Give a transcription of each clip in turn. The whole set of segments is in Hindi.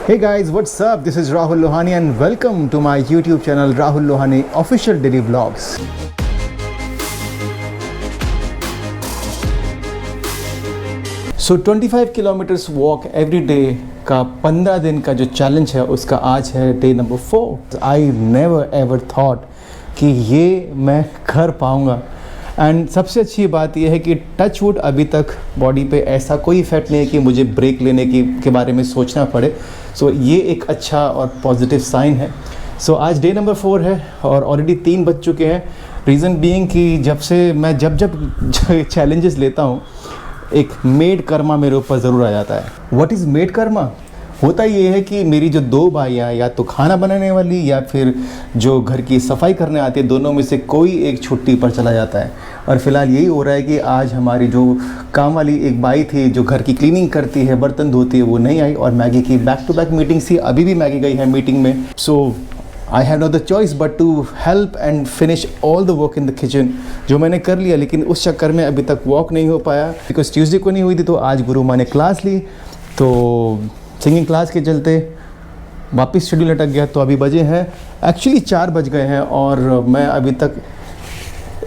Hey guys, what's up? This is Rahul Lohani and welcome to my YouTube channel Rahul Lohani Official Daily Vlogs. So 25 kilometers walk every day का 15 दिन का जो चैलेंज है उसका आज है day number 4. I never ever thought कि ये मैं कर पाऊँगा. एंड सबसे अच्छी बात यह है कि टच वुड अभी तक बॉडी पे ऐसा कोई इफेक्ट नहीं है कि मुझे ब्रेक लेने के बारे में सोचना पड़े. सो ये एक अच्छा और पॉजिटिव साइन है. सो आज डे नंबर 4 है और ऑलरेडी 3 बज चुके हैं. रीज़न बीइंग कि जब से मैं जब चैलेंजेस लेता हूँ एक मेड कर्मा मेरे ऊपर ज़रूर आ जाता है. What is made Karma? होता ये है कि मेरी जो 2 भाइयाँ या तो खाना बनाने वाली या फिर जो घर की सफाई करने आती है, दोनों में से कोई एक छुट्टी पर चला जाता है. और फिलहाल यही हो रहा है कि आज हमारी जो काम वाली एक बाई थी जो घर की क्लीनिंग करती है, बर्तन धोती है, वो नहीं आई और मैगी की बैक टू बैक मीटिंग्स थी. अभी भी मैगी गई है मीटिंग में. So I have no the choice but to help and finish all the work in the kitchen, जो मैंने कर लिया. लेकिन उस चक्कर में अभी तक वॉक नहीं हो पाया बिकॉज ट्यूसडे को नहीं हुई थी. तो आज गुरु माँ ने क्लास ली, तो सिंगिंग क्लास के चलते वापस शेड्यूल अटक गया. तो अभी बजे हैं एक्चुअली 4 बज गए हैं और मैं अभी तक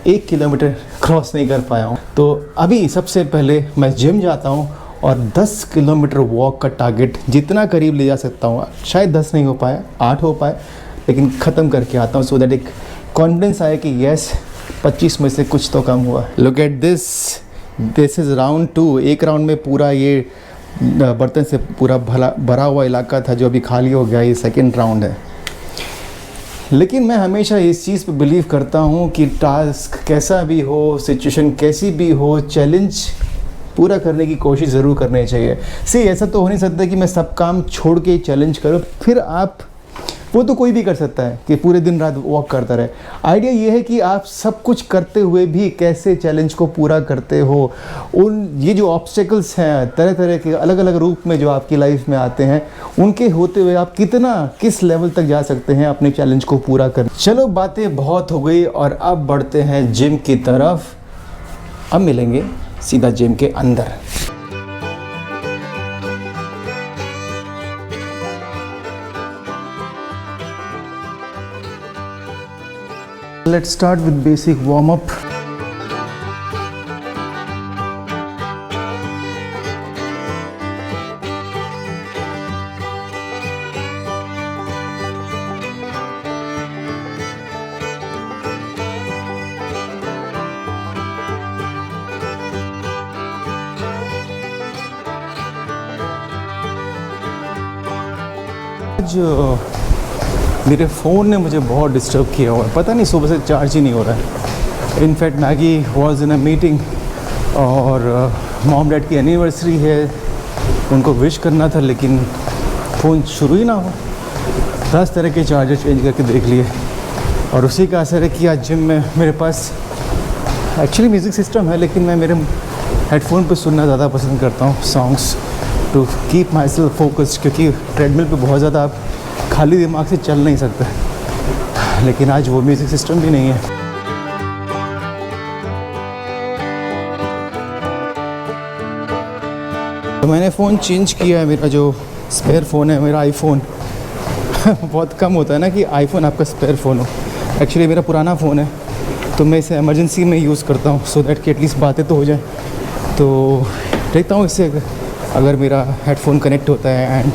1 किलोमीटर क्रॉस नहीं कर पाया हूँ. तो अभी सबसे पहले मैं जिम जाता हूँ और 10 किलोमीटर वॉक का टारगेट जितना करीब ले जा सकता हूँ. शायद 10 नहीं हो पाए, 8 हो पाए, लेकिन ख़त्म करके आता हूँ सो दैट एक कॉन्फिडेंस आए कि येस 25 में से कुछ तो कम हुआ. Look at this is round 2. एक राउंड में पूरा ये बर्तन से पूरा भरा हुआ इलाका था जो अभी खाली हो गया. ये सेकेंड राउंड है. लेकिन मैं हमेशा इस चीज़ पे बिलीव करता हूँ कि टास्क कैसा भी हो, सिचुएशन कैसी भी हो, चैलेंज पूरा करने की कोशिश ज़रूर करनी चाहिए. ऐसा तो हो नहीं सकता कि मैं सब काम छोड़ के चैलेंज करूँ. फिर आप वो तो कोई भी कर सकता है कि पूरे दिन रात वॉक करता रहे. आइडिया ये है कि आप सब कुछ करते हुए भी कैसे चैलेंज को पूरा करते हो. ये जो ऑब्स्टेकल्स हैं तरह तरह के अलग अलग रूप में जो आपकी लाइफ में आते हैं, उनके होते हुए आप किस लेवल तक जा सकते हैं अपने चैलेंज को पूरा करने. चलो बातें बहुत हो गई और अब बढ़ते हैं जिम की तरफ. अब मिलेंगे सीधा जिम के अंदर. Let's start with basic warm up. आज मेरे फ़ोन ने मुझे बहुत डिस्टर्ब किया हुआ है. पता नहीं सुबह से चार्ज ही नहीं हो रहा है. In fact Maggi was in a meeting और मॉम डैड की एनिवर्सरी है, उनको विश करना था लेकिन फ़ोन शुरू ही ना हो. 10 तरह के चार्जर चेंज करके देख लिए और उसी का असर है कि आज जिम में मेरे पास एक्चुअली म्यूज़िक सिस्टम है लेकिन मैं मेरे हेडफोन पे सुनना ज़्यादा पसंद करता हूँ songs to keep myself focused, क्योंकि ट्रेडमिल पे बहुत ज़्यादा आप खाली दिमाग से चल नहीं सकते. लेकिन आज वो म्यूज़िक सिस्टम भी नहीं है. तो मैंने फ़ोन चेंज किया है. मेरा जो स्पेयर फ़ोन है, मेरा आईफोन बहुत कम होता है ना कि आईफोन आपका स्पेयर फ़ोन हो. एक्चुअली मेरा पुराना फ़ोन है तो मैं इसे इमरजेंसी में यूज़ करता हूँ सो दैट कि एटलीस्ट बातें तो हो जाए. तो देखता हूँ इससे अगर मेरा हेडफोन कनेक्ट होता है एंड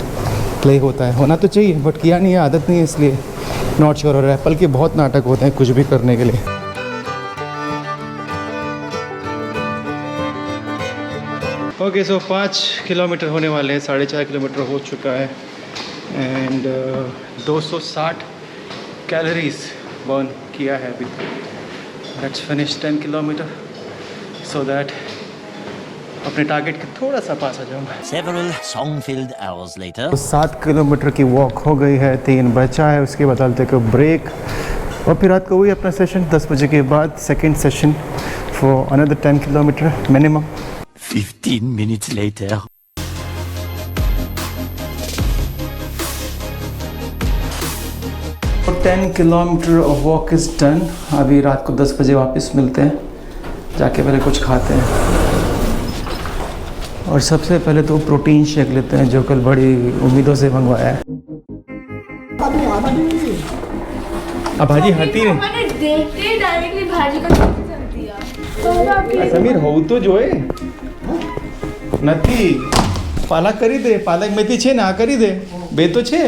प्ले होता है. होना तो चाहिए बट किया नहीं है, आदत नहीं है, इसलिए नॉट श्योर. और एप्पल के बहुत नाटक होते हैं कुछ भी करने के लिए. ओके सो 5 किलोमीटर होने वाले हैं. 4.5 किलोमीटर हो चुका है एंड 260 कैलोरीज बर्न किया है अभी. Let's finish 10 kilometre so that अपने टारगेट के थोड़ा सा पास आ जाऊँगा. Several song-filled hours later. 7 kilometre की वॉक हो गई है, 3 बचा है. उसके बाद डालते को ब्रेक और फिर रात को वही अपना सेशन 10 बजे के बाद second session for another 10 kilometre minimum. 15 minutes later. और 10 kilometre of walk is done. अभी रात को 10 बजे वापस मिलते हैं. जाके पहले कुछ खाते हैं और सबसे पहले तो प्रोटीन शेक लेते हैं, जो कल बड़ी उम्मीदों से मंगवाया है। अब भाजी हटी नहीं। मैंने देखते ही डायरेक्टली भाजी का चल दिया। समीर हो तो जो है નથી પાલક કરી દે, પાલક મેથી છે ને, આ કરી દે, બે તો છે,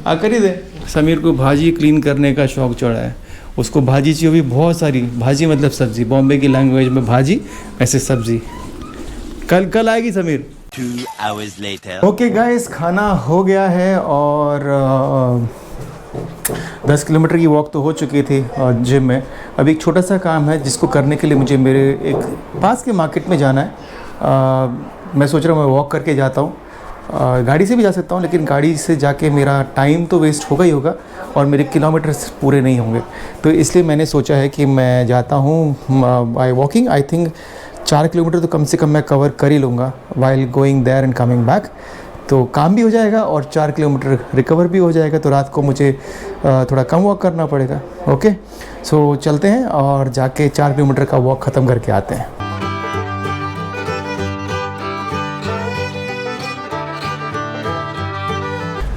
આ કરી दे। समीर को भाजी क्लीन करने का शौक चढ़ा है। उसको भाजी चाहिए भी बहुत सारी, भाजी मतलब सब्जी, बॉम्बे की लैंग्वेज में भाजी, ऐसे सब्जी। कल आएगी Sameer. 2 hours later. Okay guys, खाना हो गया है और 10 किलोमीटर की वॉक तो हो चुकी थी जिम में। अभी एक छोटा सा काम है जिसको करने के लिए मुझे मेरे एक पास के मार्केट में जाना है। मैं सोच रहा हूँ मैं वॉक करके जाता हूँ, गाड़ी से भी जा सकता हूँ, लेकिन गाड़ी से जाके मेरा टाइम तो वेस्ट होगा ही होगा और मेरे किलोमीटर्स पूरे नहीं होंगे। तो इसलिए मैंने सोचा है कि मैं जाता हूँ by walking. I think 4 kilometre तो कम से कम मैं कवर कर ही लूँगा while going there and coming back. तो काम भी हो जाएगा और 4 किलोमीटर रिकवर भी हो जाएगा। तो रात को मुझे थोड़ा कम वॉक करना पड़ेगा। ओके, सो चलते हैं और जाके 4 किलोमीटर का वॉक ख़त्म करके आते हैं।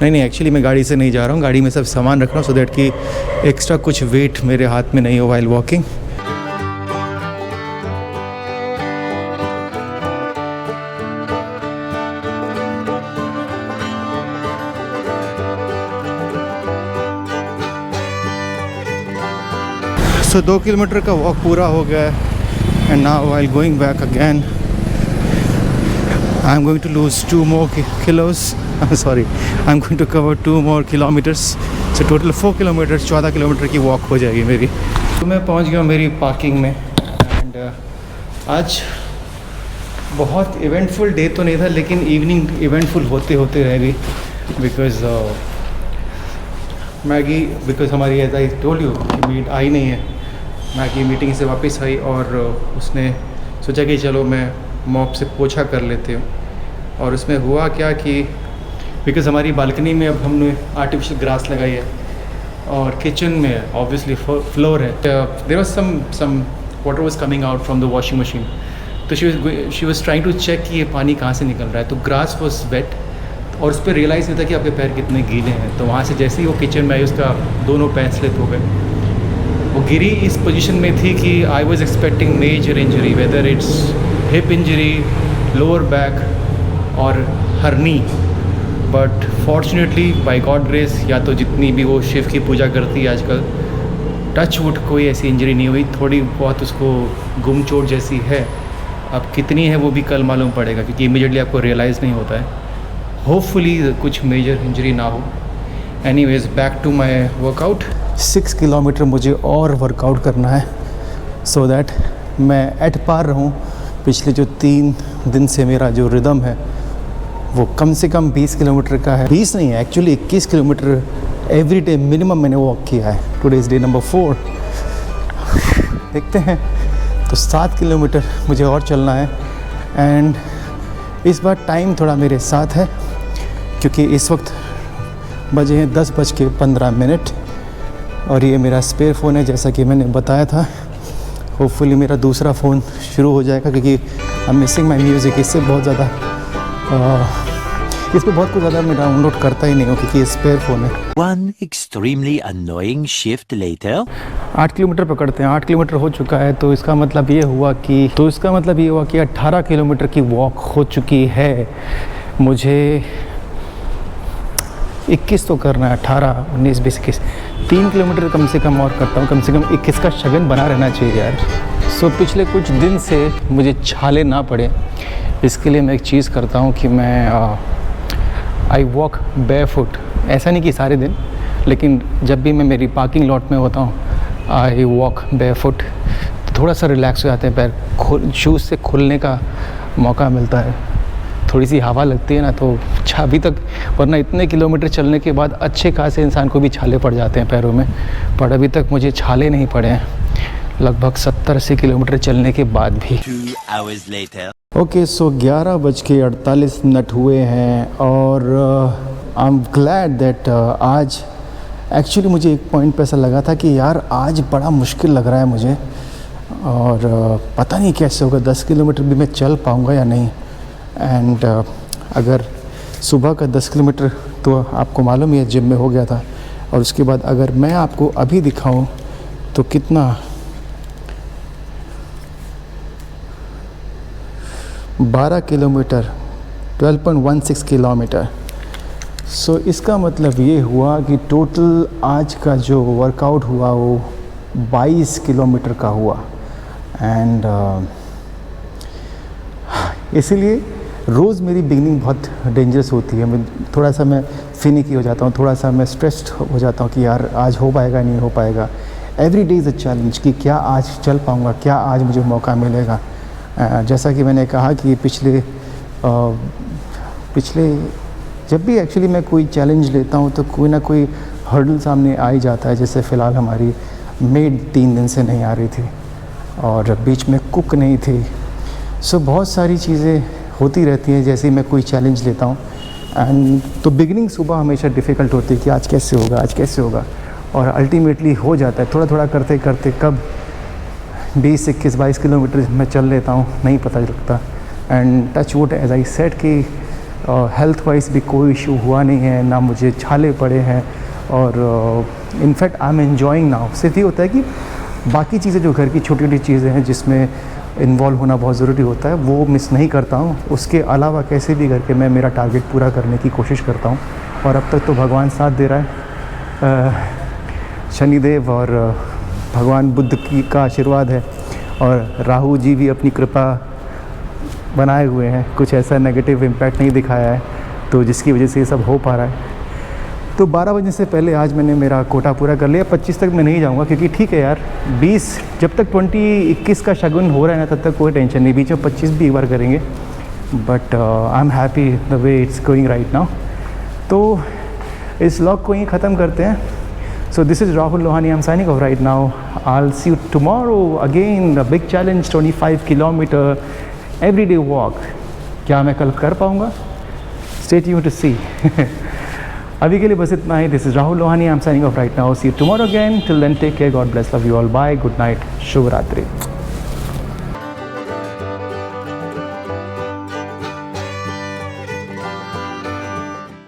नहीं, एक्चुअली मैं गाड़ी से नहीं जा रहा हूँ, गाड़ी में सब सामान रख रहा हूँ सो दैट कि एक्स्ट्रा कुछ वेट मेरे हाथ में नहीं हो वाइल वॉकिंग। सो 2 किलोमीटर का वॉक पूरा हो गया है and now while going back again I am going to lose 2 more kilos. Sorry, I'm going to cover 2 more kilometers. So total 4 kilometers, 14 kilometre की वॉक हो जाएगी मेरी। तो मैं पहुंच गया मेरी पार्किंग में एंड आज बहुत इवेंटफुल डे तो नहीं था, लेकिन इवनिंग इवेंटफुल होते होते रहेगी बिकॉज मैगी, बिकॉज हमारी as I told you meat आई नहीं है। मैगी मीटिंग से वापस आई और उसने सोचा कि चलो मैं मॉप से पोछा कर लेते हूँ। और उसमें हुआ क्या कि बिकॉज़ हमारी बालकनी में अब हमने आर्टिफिशियल ग्रास लगाई है और किचन में ऑब्वियसली फ्लोर है। There was some water was coming out from the washing machine. तो she was trying to check कि ये पानी कहाँ से निकल रहा है। तो ग्रास वाज वेट और उस पर रियलाइज़ नहीं था कि आपके पैर कितने गीले हैं। तो वहाँ से जैसे ही वो किचन में आई उसका दोनों पैर स्लिप हो गए। वो गिरी इस पोजीशन में थी कि I was expecting major injury, whether it's hip injury, lower back और hernia. But fortunately by God grace, या तो जितनी भी वो शिव की पूजा करती है आजकल, टच वुड कोई ऐसी इंजरी नहीं हुई। थोड़ी बहुत उसको गुम चोट जैसी है, अब कितनी है वो भी कल मालूम पड़ेगा क्योंकि इमीडिएटली आपको रियलाइज़ नहीं होता है। होपफुली कुछ मेजर इंजरी ना हो। Anyways back to my workout. 6 kilometre मुझे और वर्कआउट करना है सो दैट मैं एट पार रहूँ। पिछले जो 3 दिन से मेरा जो रिदम है वो कम से कम 20 किलोमीटर का है। 20 नहीं है actually, 21 kilometre every day minimum मैंने वॉक किया है। Today is day number 4। देखते हैं, तो 7 किलोमीटर मुझे और चलना है एंड इस बार टाइम थोड़ा मेरे साथ है क्योंकि इस वक्त बजे हैं 10:15 और ये मेरा स्पेयर फ़ोन है जैसा कि मैंने बताया था। होपफुली मेरा दूसरा फ़ोन शुरू हो जाएगा क्योंकि I am missing my music. इससे बहुत ज़्यादा इस पर बहुत कुछ ज़्यादा मैं डाउनलोड करता ही नहीं हूँ क्योंकि ये स्पेयर फ़ोन है। One extremely annoying shift later. 8 kilometre पकड़ते हैं। 8 किलोमीटर हो चुका है तो इसका मतलब ये हुआ कि 18 किलोमीटर की वॉक हो चुकी है। मुझे 21 तो करना है, 18, 19, 20, 21, 3 किलोमीटर कम से कम और करता हूँ। कम से कम 21 का शगन बना रहना चाहिए यार। सो पिछले कुछ दिन से मुझे छाले ना पड़े, इसके लिए मैं एक चीज़ करता हूँ कि मैं आई वॉक बेयरफुट। ऐसा नहीं कि सारे दिन, लेकिन जब भी मैं मेरी पार्किंग लॉट में होता हूँ आई वॉक बेयरफुट। तो थोड़ा सा रिलैक्स हो जाते हैं पैर, शूज़ से खुलने का मौका मिलता है, थोड़ी सी हवा लगती है ना। तो अभी तक, वरना इतने किलोमीटर चलने के बाद अच्छे खासे इंसान को भी छाले पड़ जाते हैं पैरों में, पर अभी तक मुझे छाले नहीं पड़े हैं लगभग 70-80 किलोमीटर चलने के बाद भी। 2 hours later. ओके, सो 11:48 हुए हैं और आई एम ग्लैड दैट आज एक्चुअली मुझे एक पॉइंट पे ऐसा लगा था कि यार आज बड़ा मुश्किल लग रहा है मुझे और पता नहीं कैसे होगा, 10 किलोमीटर भी मैं चल पाऊँगा या नहीं। एंड अगर सुबह का 10 किलोमीटर तो आपको मालूम ही है जिम में हो गया था, और उसके बाद अगर मैं आपको अभी दिखाऊं तो कितना 12 किलोमीटर 12.16 किलोमीटर। सो इसका मतलब ये हुआ कि टोटल आज का जो वर्कआउट हुआ वो 22 किलोमीटर का हुआ। एंड इसीलिए रोज़ मेरी बिगनिंग बहुत डेंजरस होती है। मैं थोड़ा सा मैं फिनिकी हो जाता हूँ, थोड़ा सा मैं स्ट्रेस्ड हो जाता हूँ कि यार आज हो पाएगा नहीं हो पाएगा। Every day is a challenge कि क्या आज चल पाऊँगा, क्या आज मुझे मौका मिलेगा। जैसा कि मैंने कहा कि पिछले जब भी एक्चुअली मैं कोई चैलेंज लेता हूँ तो कोई ना कोई हर्डल सामने आ ही जाता है। जैसे फ़िलहाल हमारी मेड 3 दिन से नहीं आ रही थी और बीच में कुक नहीं थी। सो बहुत सारी चीज़ें होती रहती हैं जैसे ही मैं कोई चैलेंज लेता हूँ। एंड तो बिगिनिंग सुबह हमेशा डिफ़िकल्ट होती है कि आज कैसे होगा, आज कैसे होगा, और अल्टीमेटली हो जाता है। थोड़ा थोड़ा करते करते कब 20, 21, 22 किलोमीटर मैं चल लेता हूँ नहीं पता लगता। And touch wood as I said कि हेल्थ वाइज भी कोई इशू हुआ नहीं है, ना मुझे छाले पड़े हैं, और in fact I am enjoying now. सिर्फ ये होता है कि बाकी चीज़ें जो घर की छोटी छोटी चीज़ें हैं जिसमें इन्वॉल्व होना बहुत ज़रूरी होता है वो मिस नहीं करता हूँ। उसके अलावा कैसे भी करके मैं मेरा टारगेट पूरा करने की कोशिश करता हूँ, और अब तक तो भगवान साथ दे रहा है। शनिदेव और भगवान बुद्ध का आशीर्वाद है, और राहु जी भी अपनी कृपा बनाए हुए हैं। कुछ ऐसा नेगेटिव इम्पैक्ट नहीं दिखाया है तो जिसकी वजह से ये सब हो पा रहा है। तो 12 बजे से पहले आज मैंने मेरा कोटा पूरा कर लिया। 25 तक मैं नहीं जाऊंगा क्योंकि ठीक है यार, 20 जब तक 21 का शगुन हो रहा है ना तब तक कोई टेंशन नहीं। बीच में 25 भी एक बार करेंगे, but I am happy the way it's going right now. तो इस व्लॉग को यहीं ख़त्म करते हैं। So this is Rahul Lohani. I'm signing off right now. I'll see you tomorrow again. The big challenge, 25 kilometer everyday walk. क्या मैं कल कर पाऊँगा? Stay tuned to see. अभी के लिए बस इतना ही। This is Rahul Lohani. I'm signing off right now. See you tomorrow again. Till then, take care. God bless. Love you all. Bye. Good night. शुभ रात्रि।